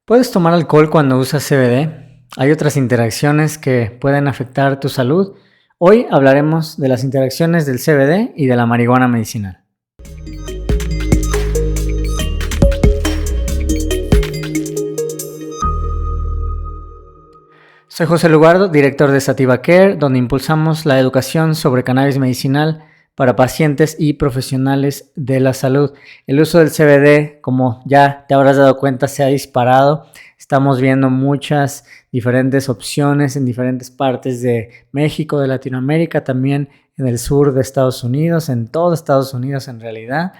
Puedes tomar alcohol cuando usas CBD. Hay otras interacciones que pueden afectar tu salud. Hoy hablaremos de las interacciones del CBD y de la marihuana medicinal. Soy José Lugardo, director de Sativa Care, donde impulsamos la educación sobre cannabis medicinal para pacientes y profesionales de la salud. El uso del CBD, como ya te habrás dado cuenta, se ha disparado. Estamos viendo muchas diferentes opciones en diferentes partes de México, de Latinoamérica, también en el sur de Estados Unidos, en todo Estados Unidos en realidad.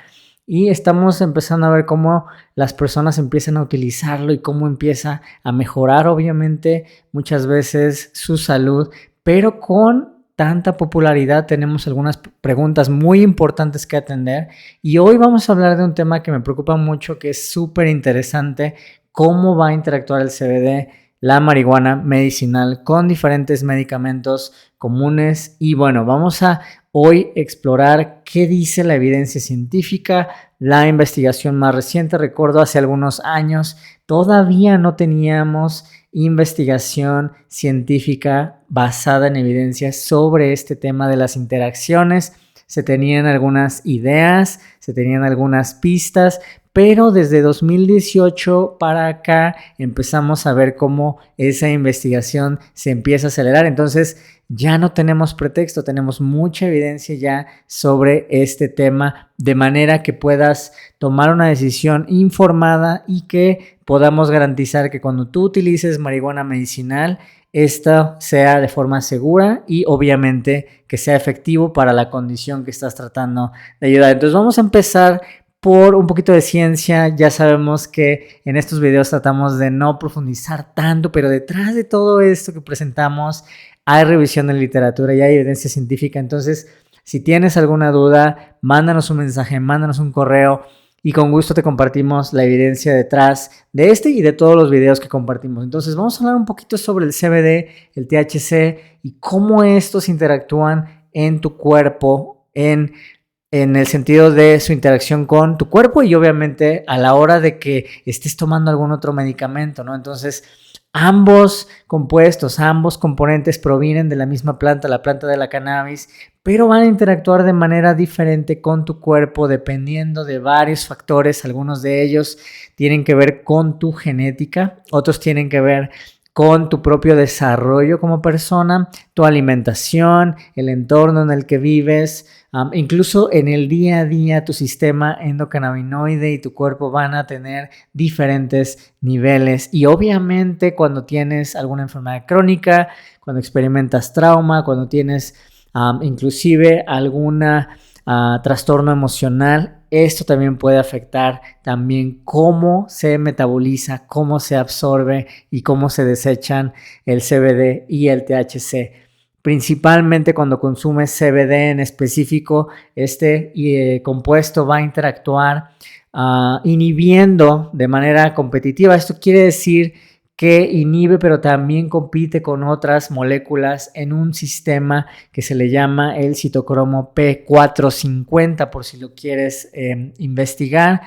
Y estamos empezando a ver cómo las personas empiezan a utilizarlo y cómo empieza a mejorar, obviamente, muchas veces su salud, pero con tanta popularidad tenemos algunas preguntas muy importantes que atender. Y hoy vamos a hablar de un tema que me preocupa mucho, que es súper interesante: cómo va a interactuar el CBD, la marihuana medicinal, con diferentes medicamentos comunes. Y bueno, vamos a hoy explorar qué dice la evidencia científica, la investigación más reciente. Recuerdo hace algunos años todavía no teníamos investigación científica basada en evidencia sobre este tema de las interacciones. Se tenían algunas ideas, se tenían algunas pistas, pero desde 2018 para acá empezamos a ver cómo esa investigación se empieza a acelerar. Entonces ya no tenemos pretexto, tenemos mucha evidencia ya sobre este tema, de manera que puedas tomar una decisión informada y que podamos garantizar que cuando tú utilices marihuana medicinal, esto sea de forma segura y obviamente que sea efectivo para la condición que estás tratando de ayudar. Entonces vamos a empezar por un poquito de ciencia. Ya sabemos que en estos videos tratamos de no profundizar tanto, pero detrás de todo esto que presentamos hay revisión de literatura y hay evidencia científica. Entonces, si tienes alguna duda, mándanos un mensaje, mándanos un correo y con gusto te compartimos la evidencia detrás de este y de todos los videos que compartimos. Entonces, vamos a hablar un poquito sobre el CBD, el THC y cómo estos interactúan en tu cuerpo, en el sentido de su interacción con tu cuerpo y obviamente a la hora de que estés tomando algún otro medicamento, ¿no? Entonces, ambos compuestos, ambos componentes provienen de la misma planta, la planta de la cannabis, pero van a interactuar de manera diferente con tu cuerpo dependiendo de varios factores. Algunos de ellos tienen que ver con tu genética, otros tienen que ver con tu propio desarrollo como persona, tu alimentación, el entorno en el que vives, incluso en el día a día tu sistema endocannabinoide y tu cuerpo van a tener diferentes niveles. Y obviamente cuando tienes alguna enfermedad crónica, cuando experimentas trauma, cuando tienes inclusive alguna trastorno emocional, esto también puede afectar también cómo se metaboliza, cómo se absorbe y cómo se desechan el CBD y el THC. Principalmente cuando consumes CBD en específico, este compuesto va a interactuar inhibiendo de manera competitiva. Esto quiere decir que inhibe, pero también compite con otras moléculas en un sistema que se le llama el citocromo P450, por si lo quieres investigar.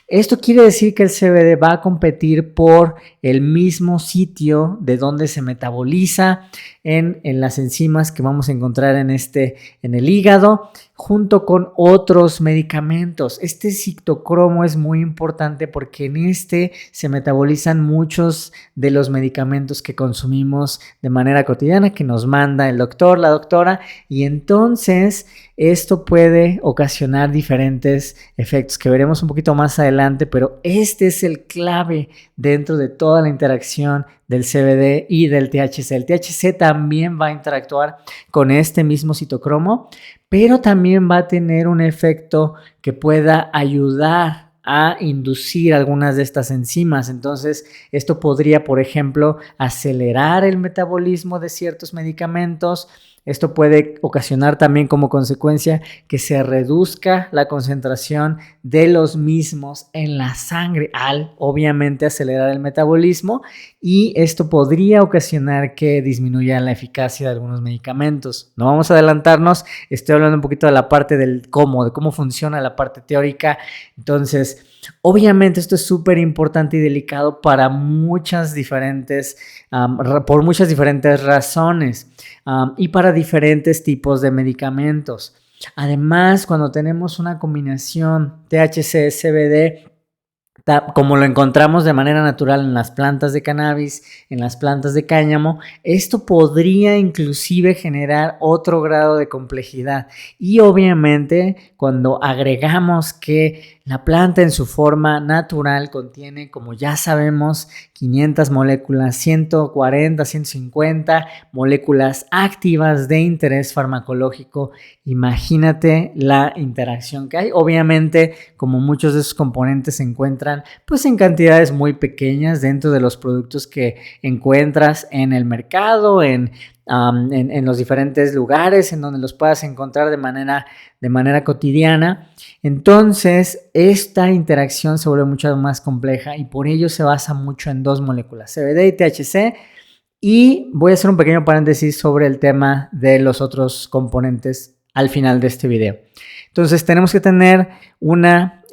Esto quiere decir que el CBD va a competir por el mismo sitio de donde se metaboliza en las enzimas que vamos a encontrar en el hígado, junto con otros medicamentos. Este citocromo es muy importante porque en este se metabolizan muchos de los medicamentos que consumimos de manera cotidiana, que nos manda el doctor, la doctora, y entonces esto puede ocasionar diferentes efectos que veremos un poquito más adelante, pero este es el clave dentro de toda la interacción del CBD y del THC. El THC también va a interactuar con este mismo citocromo, pero también va a tener un efecto que pueda ayudar a inducir algunas de estas enzimas. Entonces, esto podría, por ejemplo, acelerar el metabolismo de ciertos medicamentos Esto puede ocasionar también como consecuencia que se reduzca la concentración de los mismos en la sangre al obviamente acelerar el metabolismo, y esto podría ocasionar que disminuya la eficacia de algunos medicamentos. No vamos a adelantarnos, estoy hablando un poquito de la parte del cómo, de cómo funciona la parte teórica. Entonces, obviamente esto es súper importante y delicado para muchas diferentes, por muchas diferentes razones, y para diferentes tipos de medicamentos. Además, cuando tenemos una combinación THC-CBD, como lo encontramos de manera natural en las plantas de cannabis, en las plantas de cáñamo, esto podría inclusive generar otro grado de complejidad. Y obviamente cuando agregamos que la planta en su forma natural contiene, como ya sabemos, 500 moléculas, 140, 150 moléculas activas de interés farmacológico, imagínate la interacción que hay. Obviamente, como muchos de esos componentes se encuentran pues en cantidades muy pequeñas dentro de los productos que encuentras en el mercado, en los diferentes lugares en donde los puedas encontrar de manera cotidiana. Entonces, esta interacción se vuelve mucho más compleja y por ello se basa mucho en dos moléculas, CBD y THC. Y voy a hacer un pequeño paréntesis sobre el tema de los otros componentes al final de este video. Entonces tenemos que tener una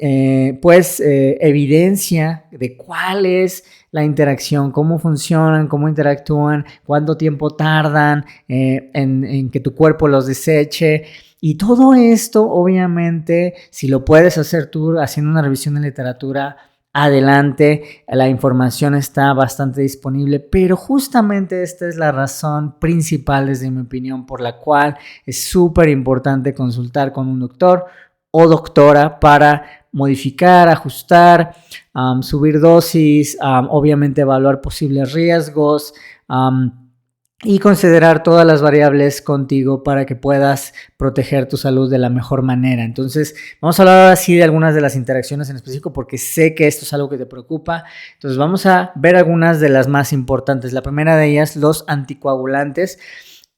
evidencia de cuál es la interacción, cómo funcionan, cómo interactúan, cuánto tiempo tardan en que tu cuerpo los deseche. Y todo esto, obviamente, si lo puedes hacer tú haciendo una revisión de literatura, adelante, la información está bastante disponible, pero justamente esta es la razón principal, desde mi opinión, por la cual es súper importante consultar con un doctor o doctora para modificar, ajustar, subir dosis, obviamente evaluar posibles riesgos, y considerar todas las variables contigo para que puedas proteger tu salud de la mejor manera. Entonces, vamos a hablar ahora sí de algunas de las interacciones en específico porque sé que esto es algo que te preocupa. Entonces, vamos a ver algunas de las más importantes. La primera de ellas, los anticoagulantes.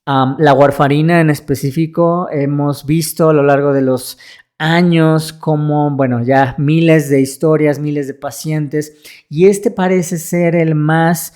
La warfarina en específico, hemos visto a lo largo de los años como, bueno, ya miles de historias, miles de pacientes, y este parece ser el más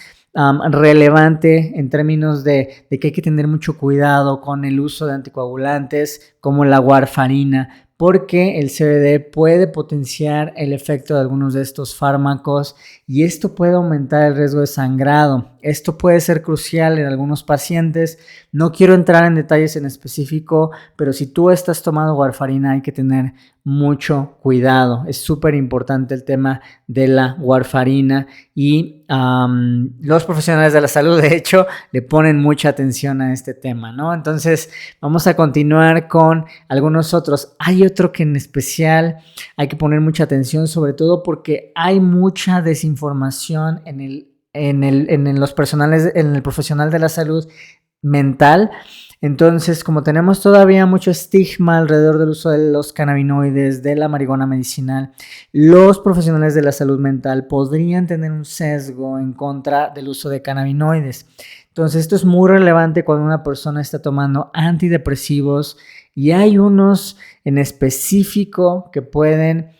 relevante en términos de que hay que tener mucho cuidado con el uso de anticoagulantes como la warfarina, porque el CBD puede potenciar el efecto de algunos de estos fármacos y esto puede aumentar el riesgo de sangrado. Esto puede ser crucial en algunos pacientes. No quiero entrar en detalles en específico, pero si tú estás tomando warfarina hay que tener mucho cuidado. Es súper importante el tema de la warfarina y los profesionales de la salud, de hecho, le ponen mucha atención a este tema, ¿no? Entonces, vamos a continuar con algunos otros. Hay otro que en especial hay que poner mucha atención, sobre todo porque hay mucha desinformación en el profesional de la salud mental. Entonces, como tenemos todavía mucho estigma alrededor del uso de los cannabinoides, de la marihuana medicinal, los profesionales de la salud mental podrían tener un sesgo en contra del uso de cannabinoides. Entonces, esto es muy relevante cuando una persona está tomando antidepresivos y hay unos en específico que pueden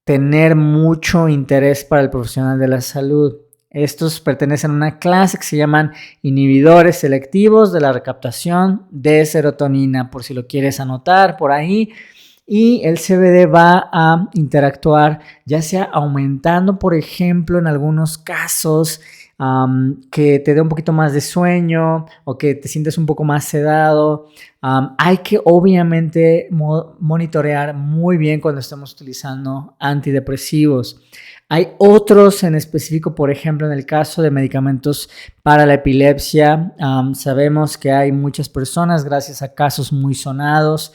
tener mucho interés para el profesional de la salud. Estos pertenecen a una clase que se llaman inhibidores selectivos de la recaptación de serotonina, por si lo quieres anotar por ahí. Y el CBD va a interactuar, ya sea aumentando, por ejemplo, en algunos casos, que te dé un poquito más de sueño o que te sientes un poco más sedado. Hay que obviamente monitorear muy bien cuando estamos utilizando antidepresivos. Hay otros en específico, por ejemplo, en el caso de medicamentos para la epilepsia, sabemos que hay muchas personas, gracias a casos muy sonados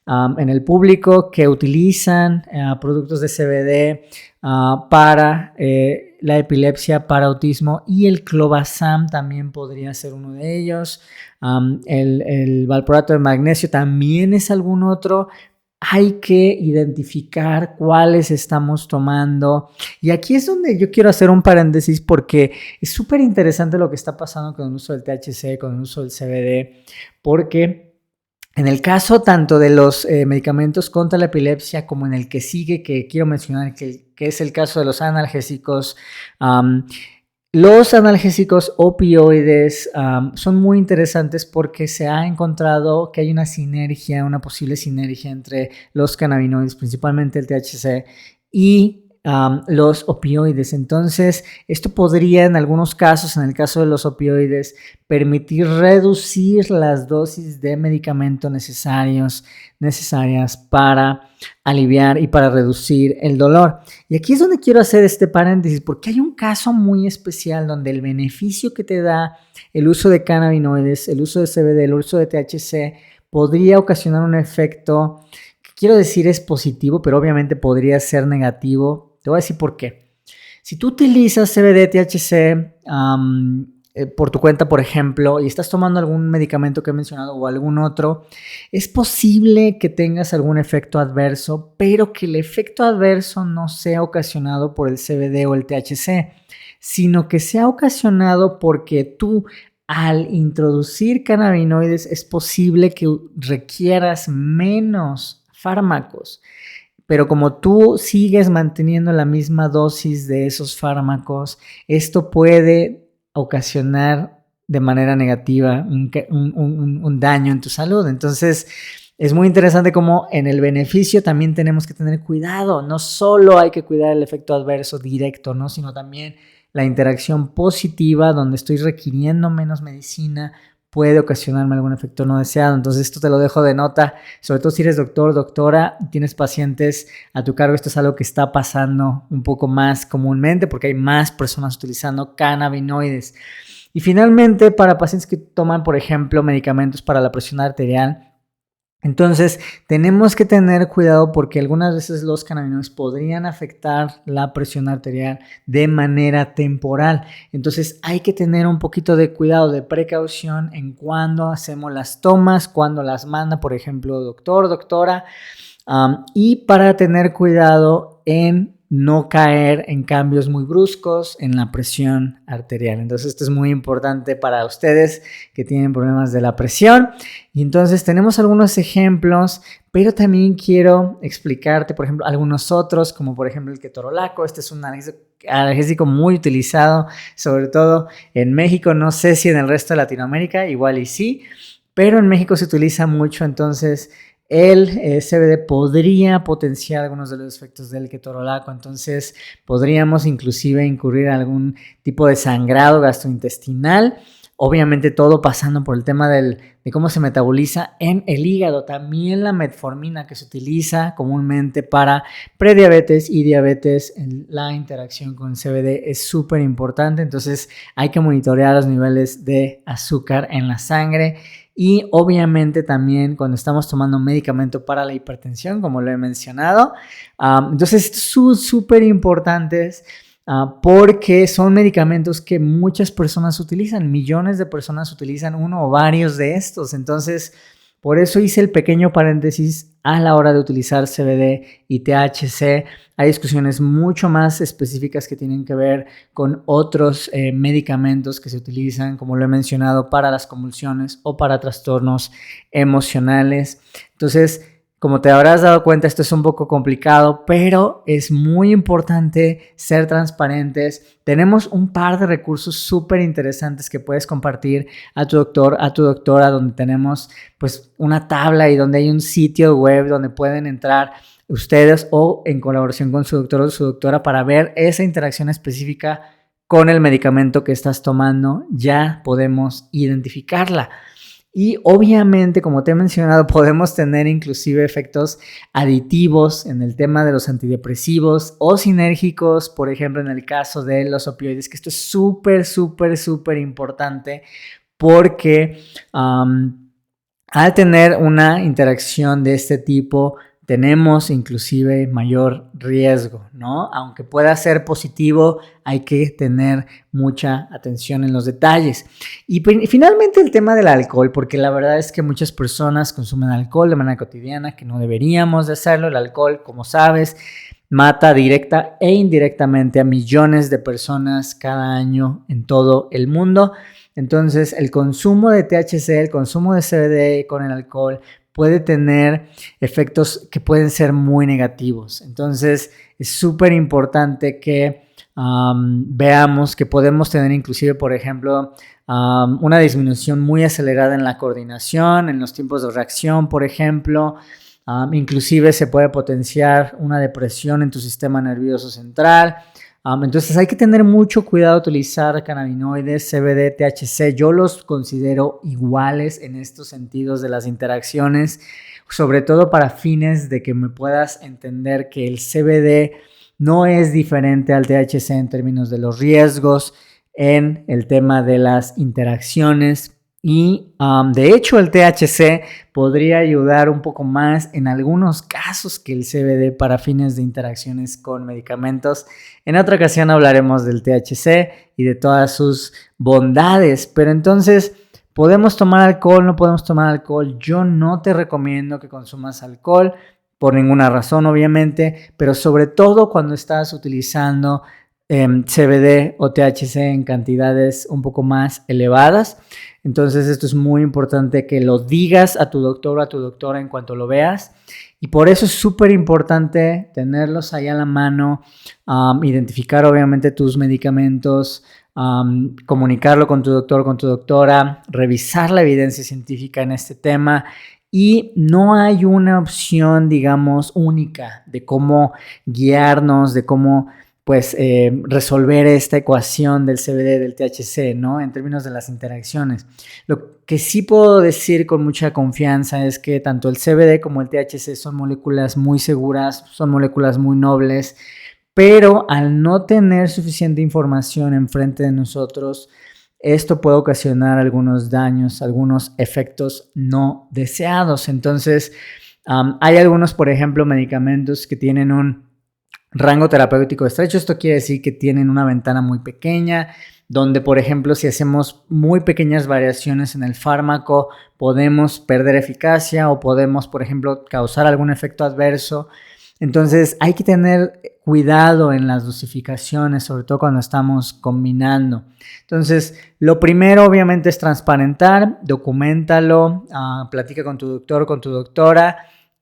en el público, que utilizan productos de CBD para la epilepsia, para autismo, y el clobazam también podría ser uno de ellos. El valproato de magnesio también es algún otro, hay que identificar cuáles estamos tomando. Y aquí es donde yo quiero hacer un paréntesis porque es súper interesante lo que está pasando con el uso del THC, con el uso del CBD, porque en el caso tanto de los medicamentos contra la epilepsia como en el que sigue, que quiero mencionar, que es el caso de los analgésicos, los analgésicos opioides son muy interesantes porque se ha encontrado que hay una sinergia, una posible sinergia entre los cannabinoides, principalmente el THC, y los opioides. Entonces, esto podría en algunos casos, en el caso de los opioides, permitir reducir las dosis de medicamento necesarias para aliviar y para reducir el dolor. Y aquí es donde quiero hacer este paréntesis, porque hay un caso muy especial donde el beneficio que te da el uso de cannabinoides, el uso de CBD, el uso de THC, podría ocasionar un efecto que quiero decir es positivo, pero obviamente podría ser negativo. Te voy a decir por qué. Si tú utilizas CBD, THC, por tu cuenta, por ejemplo, y estás tomando algún medicamento que he mencionado o algún otro, es posible que tengas algún efecto adverso, pero que el efecto adverso no sea ocasionado por el CBD o el THC, sino que sea ocasionado porque tú, al introducir cannabinoides, es posible que requieras menos fármacos. Pero como tú sigues manteniendo la misma dosis de esos fármacos, esto puede ocasionar de manera negativa un daño en tu salud. Entonces, es muy interesante cómo en el beneficio también tenemos que tener cuidado. No solo hay que cuidar el efecto adverso directo, ¿no? Sino también la interacción positiva, donde estoy requiriendo menos medicina, puede ocasionarme algún efecto no deseado. Entonces, esto te lo dejo de nota, sobre todo si eres doctor, doctora, tienes pacientes a tu cargo. Esto es algo que está pasando un poco más comúnmente porque hay más personas utilizando cannabinoides. Y finalmente, para pacientes que toman, por ejemplo, medicamentos para la presión arterial, entonces tenemos que tener cuidado porque algunas veces los cannabinoides podrían afectar la presión arterial de manera temporal. Entonces hay que tener un poquito de cuidado, de precaución en cuando hacemos las tomas, cuando las manda, por ejemplo, doctor, doctora, y para tener cuidado en no caer en cambios muy bruscos en la presión arterial. Entonces esto es muy importante para ustedes que tienen problemas de la presión. Y entonces tenemos algunos ejemplos, pero también quiero explicarte, por ejemplo, algunos otros, como por ejemplo el ketorolaco. Este es un analgésico muy utilizado, sobre todo en México. No sé si en el resto de Latinoamérica, igual y sí, pero en México se utiliza mucho. Entonces el CBD podría potenciar algunos de los efectos del ketorolaco. Entonces podríamos inclusive incurrir en algún tipo de sangrado gastrointestinal. Obviamente todo pasando por el tema de cómo se metaboliza en el hígado. También la metformina, que se utiliza comúnmente para prediabetes y diabetes, la interacción con CBD es súper importante. Entonces hay que monitorear los niveles de azúcar en la sangre. Y obviamente también cuando estamos tomando medicamento para la hipertensión, como lo he mencionado. Entonces son súper importantes porque son medicamentos que muchas personas utilizan. Millones de personas utilizan uno o varios de estos. Entonces, por eso hice el pequeño paréntesis a la hora de utilizar CBD y THC. Hay discusiones mucho más específicas que tienen que ver con otros medicamentos que se utilizan, como lo he mencionado, para las convulsiones o para trastornos emocionales. Entonces, como te habrás dado cuenta, esto es un poco complicado, pero es muy importante ser transparentes. Tenemos un par de recursos súper interesantes que puedes compartir a tu doctor, a tu doctora, donde tenemos pues una tabla y donde hay un sitio web donde pueden entrar ustedes o en colaboración con su doctor o su doctora para ver esa interacción específica con el medicamento que estás tomando. Ya podemos identificarla. Y obviamente, como te he mencionado, podemos tener inclusive efectos aditivos en el tema de los antidepresivos o sinérgicos, por ejemplo, en el caso de los opioides, que esto es súper, súper, súper importante porque al tener una interacción de este tipo tenemos inclusive mayor riesgo, ¿no? Aunque pueda ser positivo, hay que tener mucha atención en los detalles. Y finalmente el tema del alcohol, porque la verdad es que muchas personas consumen alcohol de manera cotidiana, que no deberíamos de hacerlo. El alcohol, como sabes, mata directa e indirectamente a millones de personas cada año en todo el mundo. Entonces, el consumo de THC, el consumo de CBD con el alcohol puede tener efectos que pueden ser muy negativos. Entonces, es súper importante que veamos que podemos tener inclusive, por ejemplo, una disminución muy acelerada en la coordinación, en los tiempos de reacción, por ejemplo. Inclusive se puede potenciar una depresión en tu sistema nervioso central. Entonces hay que tener mucho cuidado utilizar cannabinoides, CBD, THC. Yo los considero iguales en estos sentidos de las interacciones, sobre todo para fines de que me puedas entender que el CBD no es diferente al THC en términos de los riesgos, en el tema de las interacciones. Y de hecho el THC podría ayudar un poco más en algunos casos que el CBD para fines de interacciones con medicamentos. En otra ocasión hablaremos del THC y de todas sus bondades, pero entonces, ¿podemos tomar alcohol? ¿No podemos tomar alcohol? Yo no te recomiendo que consumas alcohol por ninguna razón, obviamente, pero sobre todo cuando estás utilizando CBD o THC en cantidades un poco más elevadas. Entonces esto es muy importante que lo digas a tu doctor o a tu doctora en cuanto lo veas, y por eso es súper importante tenerlos ahí a la mano, identificar obviamente tus medicamentos, comunicarlo con tu doctor, con tu doctora, revisar la evidencia científica en este tema. Y no hay una opción, digamos, única de cómo guiarnos, de cómo resolver esta ecuación del CBD, del THC, ¿no? En términos de las interacciones. Lo que sí puedo decir con mucha confianza es que tanto el CBD como el THC son moléculas muy seguras, son moléculas muy nobles, pero al no tener suficiente información enfrente de nosotros, esto puede ocasionar algunos daños, algunos efectos no deseados. Entonces, hay algunos, por ejemplo, medicamentos que tienen un rango terapéutico estrecho. Esto quiere decir que tienen una ventana muy pequeña, donde, por ejemplo, si hacemos muy pequeñas variaciones en el fármaco, podemos perder eficacia o podemos, por ejemplo, causar algún efecto adverso. Entonces, hay que tener cuidado en las dosificaciones, sobre todo cuando estamos combinando. Entonces, lo primero, obviamente, es transparentar, documéntalo, platica con tu doctor o con tu doctora.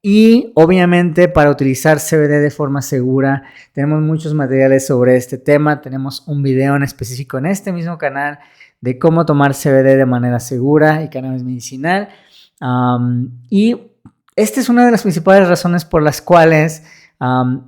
Y obviamente para utilizar CBD de forma segura, tenemos muchos materiales sobre este tema. Tenemos un video en específico en este mismo canal de cómo tomar CBD de manera segura y cannabis medicinal. Y esta es una de las principales razones por las cuales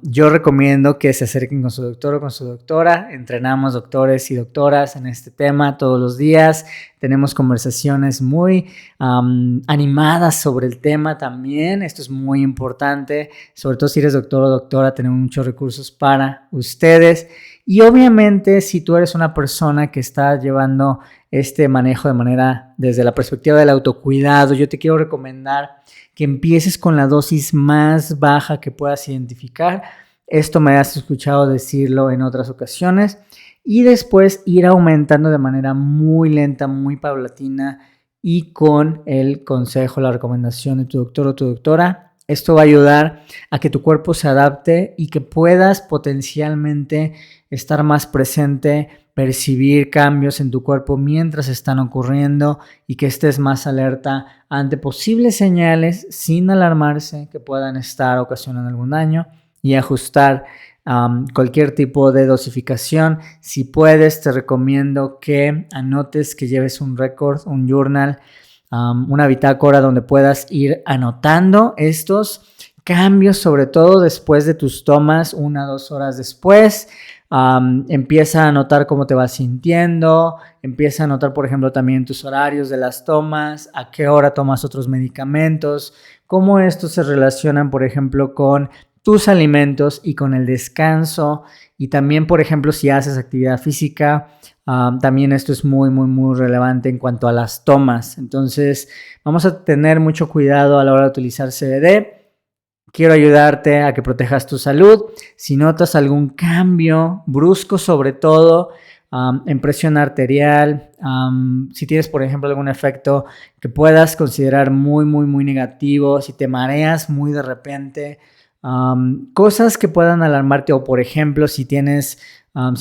yo recomiendo que se acerquen con su doctor o con su doctora. Entrenamos doctores y doctoras en este tema todos los días. Tenemos conversaciones muy animadas sobre el tema también. Esto es muy importante, sobre todo si eres doctor o doctora, tenemos muchos recursos para ustedes. Y obviamente, si tú eres una persona que está llevando este manejo de manera desde la perspectiva del autocuidado, yo te quiero recomendar que empieces con la dosis más baja que puedas identificar. Esto me has escuchado decirlo en otras ocasiones. Y después ir aumentando de manera muy lenta, muy paulatina y con el consejo, la recomendación de tu doctor o tu doctora. Esto va a ayudar a que tu cuerpo se adapte y que puedas potencialmente estar más presente, percibir cambios en tu cuerpo mientras están ocurriendo y que estés más alerta ante posibles señales sin alarmarse que puedan estar ocasionando algún daño y ajustar cualquier tipo de dosificación. Si puedes, te recomiendo que anotes, que lleves un récord, un journal, una bitácora donde puedas ir anotando estos cambios, sobre todo después de tus tomas, 1 o 2 horas después. Empieza a notar cómo te vas sintiendo, empieza a notar, por ejemplo, también tus horarios de las tomas, a qué hora tomas otros medicamentos, cómo estos se relacionan, por ejemplo, con tus alimentos y con el descanso. Y también, por ejemplo, si haces actividad física, también esto es muy, muy, muy relevante en cuanto a las tomas. Entonces, vamos a tener mucho cuidado a la hora de utilizar CBD. quiero ayudarte a que protejas tu salud. Si notas algún cambio brusco, sobre todo en presión arterial, si tienes, por ejemplo, algún efecto que puedas considerar muy negativo, si te mareas muy de repente, cosas que puedan alarmarte, o por ejemplo, si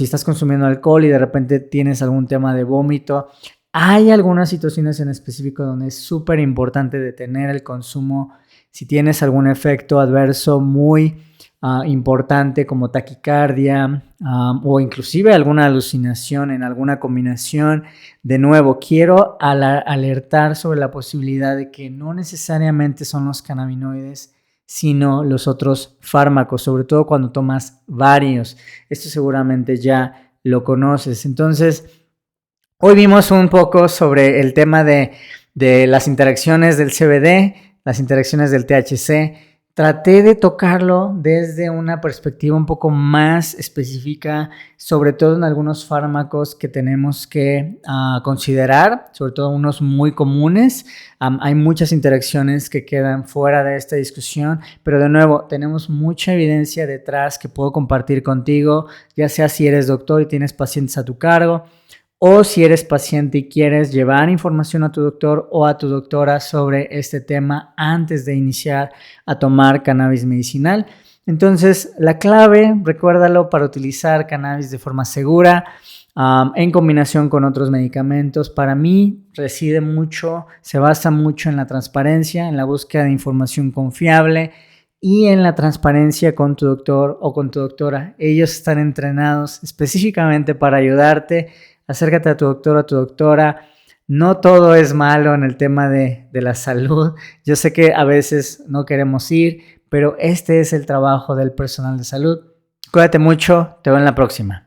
estás consumiendo alcohol y de repente tienes algún tema de vómito. Hay algunas situaciones en específico donde es súper importante detener el consumo. Si tienes algún efecto adverso muy importante como taquicardia o inclusive alguna alucinación en alguna combinación, de nuevo, quiero alertar sobre la posibilidad de que no necesariamente son los cannabinoides, sino los otros fármacos, sobre todo cuando tomas varios. Esto seguramente ya lo conoces. Entonces, hoy vimos un poco sobre el tema de las interacciones del CBD, las interacciones del THC. Traté de tocarlo desde una perspectiva un poco más específica, sobre todo en algunos fármacos que tenemos que considerar, sobre todo unos muy comunes. Hay muchas interacciones que quedan fuera de esta discusión, pero de nuevo, tenemos mucha evidencia detrás que puedo compartir contigo, ya sea si eres doctor y tienes pacientes a tu cargo, o si eres paciente y quieres llevar información a tu doctor o a tu doctora sobre este tema antes de iniciar a tomar cannabis medicinal. Entonces, la clave, recuérdalo, para utilizar cannabis de forma segura, en combinación con otros medicamentos, para mí se basa mucho en la transparencia, en la búsqueda de información confiable y en la transparencia con tu doctor o con tu doctora. Ellos están entrenados específicamente para ayudarte. Acércate a tu doctor o a tu doctora. No todo es malo en el tema de la salud. Yo sé que a veces no queremos ir, pero este es el trabajo del personal de salud. Cuídate mucho, te veo en la próxima.